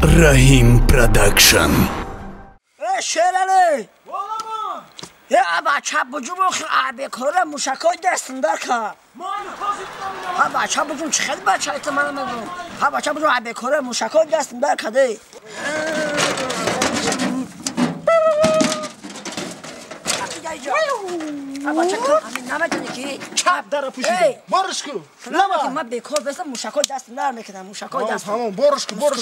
Rahim Production. شیرانی یا بچه بجوم آبی کره موشکای دستم در که ها بچه بجوم چه خیلی بچه ایت منم میگم ها بچه بجوم آبی کره موشکای دستم در که دی ها بچه که نمیدونی که چپ در پوشیده برش کو نمیدونی من بیکار بسم موشکای دستم در میکنم موشکای دستم همون برش کو مال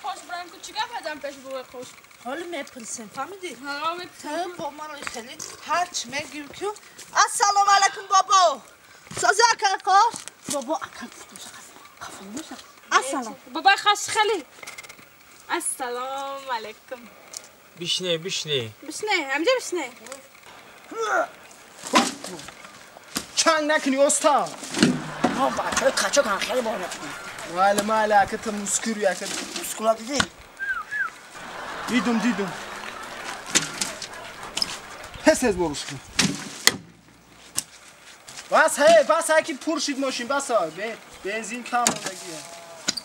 خوش برم که چیکار بدم پیش بوی خوش حالا میپرسیم فهمیدی؟ ها میپرسیم با من خیلی هرچی میگیم که السلام علیکم بابا سازی اکر خوش بابا اکر خوش السلام بابا خوش خیلی السلام علیکم بشنه بشنه همجا بشنه چنگ نکنی استاد ها بچه کچه کن خیلی باید نکنی مال اکت مسکوری اکت مسکولا دیدی؟ دیدم پس از برش کن بس هکی پرشید ماشین بس بنزین کم بگیه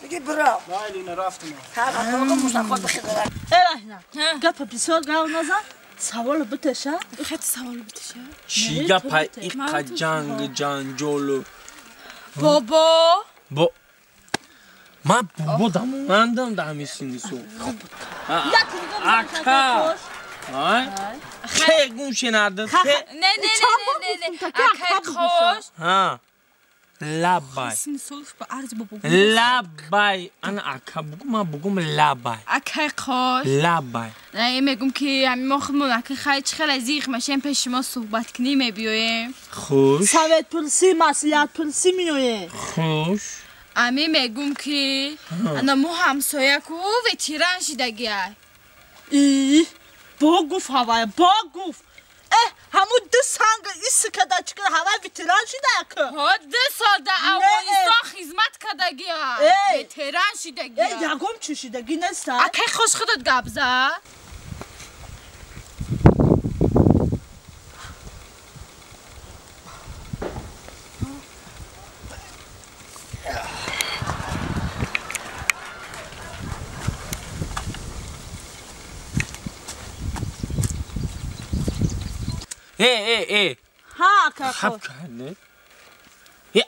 بگی برا نه رفتم ها موشکای بخیدارم نه گپ بسیار گاو نزن سوال بتشه خیلی سوال بتشه چیگا پای ایقا جنگولو بابا من بابا دموندم دمیسینی سو اکا خیلی گوشه نداد نه اکر خوش ها لبای سینی سولش با عرض بابا لبای انا اکا بگو من بگم لبای اکر خوش لبای نه میگم که همین ما خودمون اکر خیلی زیخ ماشین پیش شما صحبت کنیم میبیویم خوش سویت پرسی مسئولیت پرسی میویم خوش امی میگم که انا مو همسایه کو و تیران شدگی ای با گفت هوای با گفت همون دو سنگ ایسی که دا چکر هوای ویتران شده که ها 2 سال دا افغانستان خدمت کردگی ویتران شدگی یکم چی شدگی نیست اکی خوش خودت گبزه ها که خب کرده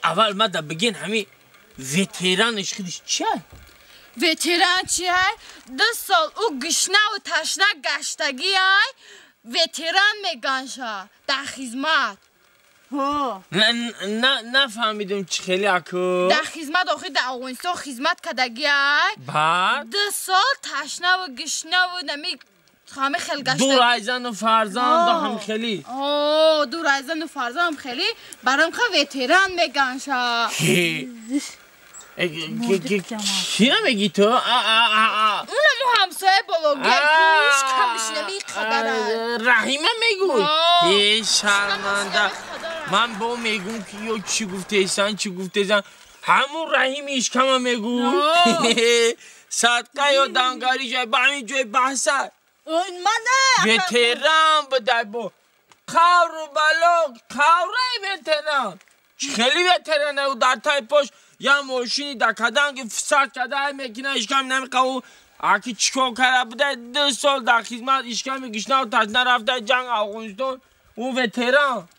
اول ما دا بگین همین ویترانش خیلیش چیه؟ ویتران چیه؟ 2 سال او گشنه و تشنه گشتگی ویتران میگنشه در خدمت نفهمیدم چی خیلی اکو در خدمت آخی در افغانستان خدمت کردگی بعد 2 سال تشنه و گشنه و نمی همه خیلی گشتگی دور ایزن و فرزند هم خیلی دور ایزن و فرزند هم خیلی برام که ویتران میگنشه چی نمیگی تو؟ اونم همسایه بلوگر کوش کمش نمی قدره رحیمه میگوی شرمنده من با میگم که یو چی گفته ایسان همون رحیم ایشکمه میگوی صدقه یا دنگاری جای با همین جای بحثه منه ویتران بده با خور و بلوک خوره ویتران خیلی ویترانه و در تای پشت یا ماشینی دکدن که فساد کرده میکنه ایشکم نمیقه اکی چیکار کرده بوده 2 سال در خدمت ایشکم گشنه و تشنه رفته جنگ افغانستان اون ویتران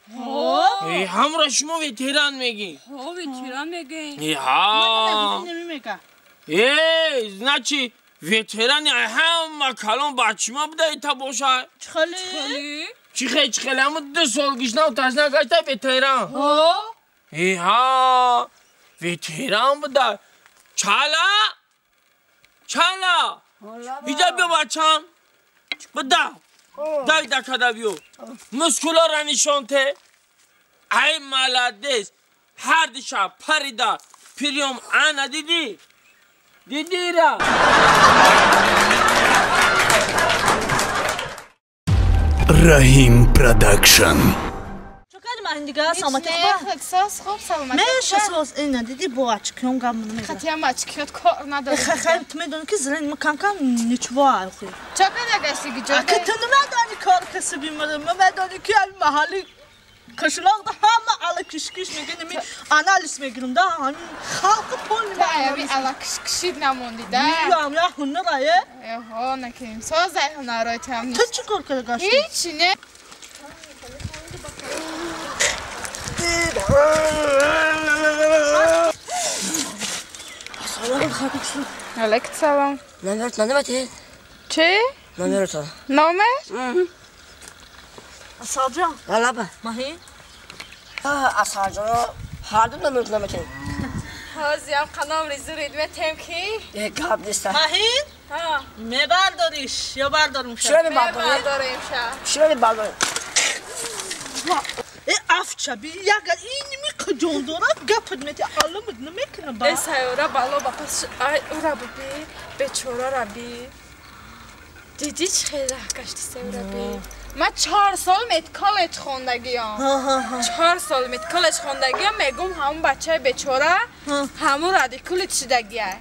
همون را شما ویتران میگی ویتران میگی نه چی ویتران همه کلان بچه ما بوده ایتا باشه چی خیلی همون 2 سال گشنه و تشنه گشته ویتران ها ویتران بوده چالا اینجا بیا بچم بده دای دکده بیو مسکولا را نشانته ای ملدس هر دیشب پریده پیریوم انا دیدی را Rahim Production. من دیگه سلامتی خوبه احساس خوب سلامتی میشه احساس اینه دیدی با اچکیون گام نمیده خاطی هم اچکیات کار نداره خیلی تو میدونی که زرین مکانکم نیچوا آخی چه کنه گشتی گی جا که تو نمیدانی کار کسی بیماره نمیدانی که این محلی Kışlaqda hamı ala kış میگن analiz میگیرم da همین خلق پول باید بی علا کشکشید نموندی ده میگم یا هنرایه ها نکنیم سازه هنرای تم تو نیست چی کار کرده گاشتی؟ هیچی نه سلام خاطر علیکم سلام نمی‌دونی چی؟ نمی‌دونی نامه؟ Asal can والا با mahi اصلا هر دو نمی‌دونی هازیم قنام ریزو ریدمه تم کی؟ یک قبل نیست mahi ها میبرداریش یا بردارم شد شلون برداریم برداریم شا شلون برداریم افچه بی یکر اینی میکجون داره گپت میتی علمت نمیکنه با ایسا اورا بالا با پس اورا ببی بیچورا را بی دیدی چه خیلی راه کشتی سورا بی من 4 سال میت کالج خوندگیم 4 سال میت کالج خوندگیم میگم همون بچه بیچورا همون رادیکال چیدگیه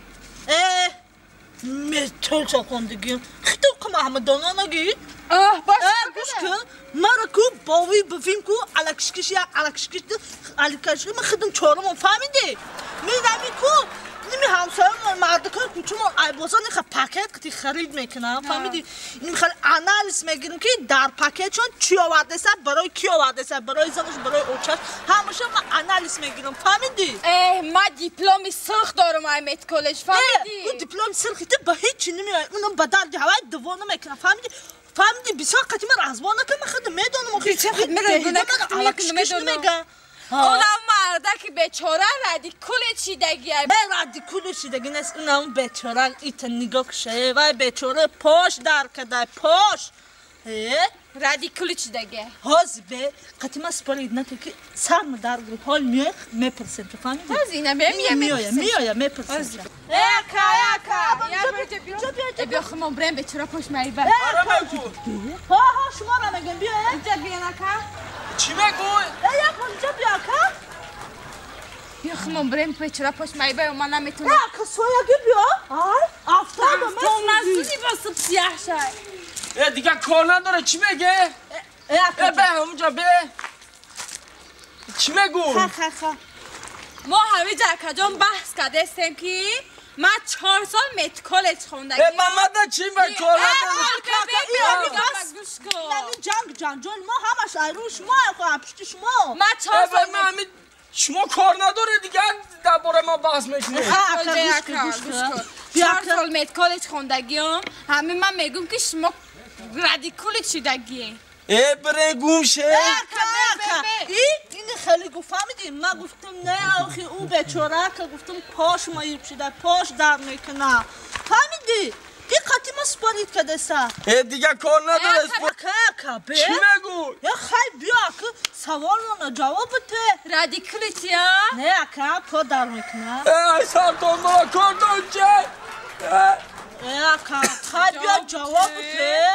میتول چه خوندگیم خیلی کم همه دانا نگی باش گوش کن مرا کو باوی بفیم کو الکشکش یا الکشکش من خدم چهارم فهمیدی میدمی کو نمی همسایه مردکار کوچمون ایبازان خ پاکت کتی خرید میکنم فهمیدی این میخواد آنالیز میگیرم که در پاکتشون چی آورده است برای کی آورده است برای زنش برای اوچش همیشه من آنالیز میگیرم فهمیدی من دیپلمی سرخ دارم ایمیت کالج فهمیدی اون دیپلم سرخی به هیچ نمیاد اونم بدل هوای دوانه میکنه فهمیدی بسیار قدیمی رازبانه که من خودم میدونم بسیار قدیمی رازبانه که میدونم اونم مرده که بیچاره رادیکال چیدگیه رادیکال چیدگی نیست اونم بیچاره ایتا نگاه کشه وای بیچاره پاش در کده پاش رادیکال چیدگیه هاز به قدیما سپارید نتو که سرم در گرد حال میای میپرسن تو فهمیدی؟ هاز اینه میای میپرسن بیا خمام بریم بیچاره پاش میبر ها شما را میگم بیا اینجا بیا نکن چی میگوی؟ اینجا بیا که بیا خمام بریم بیچاره پاش میبر و من نمیتونم که سویاگی بیا افتاد و تو نزدی با سب سیاه شد دیگه کار نداره چی میگه؟ به همونجا به چی میگو؟ ما همه جا کجان بحث کرده استیم که من 4 سال میت کالج خوندگی محمد چی به کار نداره؟ جنگ ما همش ایروش ما پشت شما من 4 سال شما کار نداره دیگه درباره ما بحث میکنه 4 سال میت کالج خوندگی همه من میگم که شما رادیکال چیدگیه بره گم شه این خیلی گفت فهمیدی من گفتم نه آخی او بیچاره که گفتم پاش مایب شده پاش در میکنه فهمیدی این قطعی ما سپارید کده سا دیگه کار نداره که چی میگو؟ یا خیلی بیا که سوال رو جواب بده رادیکالیتی ها؟ نه که پا در میکنه ایسا دنبالا کار دانچه یا که خیلی بیا جواب بده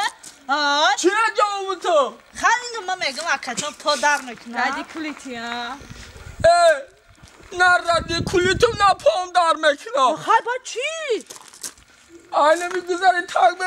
چی جواب تو؟ خیلی ما میگم اکچان پا در میکنه رادیکالیتی ها؟ نه رادیکالیتم نه پام در میکنه خیلی با چی؟ آینه میگذاری تاک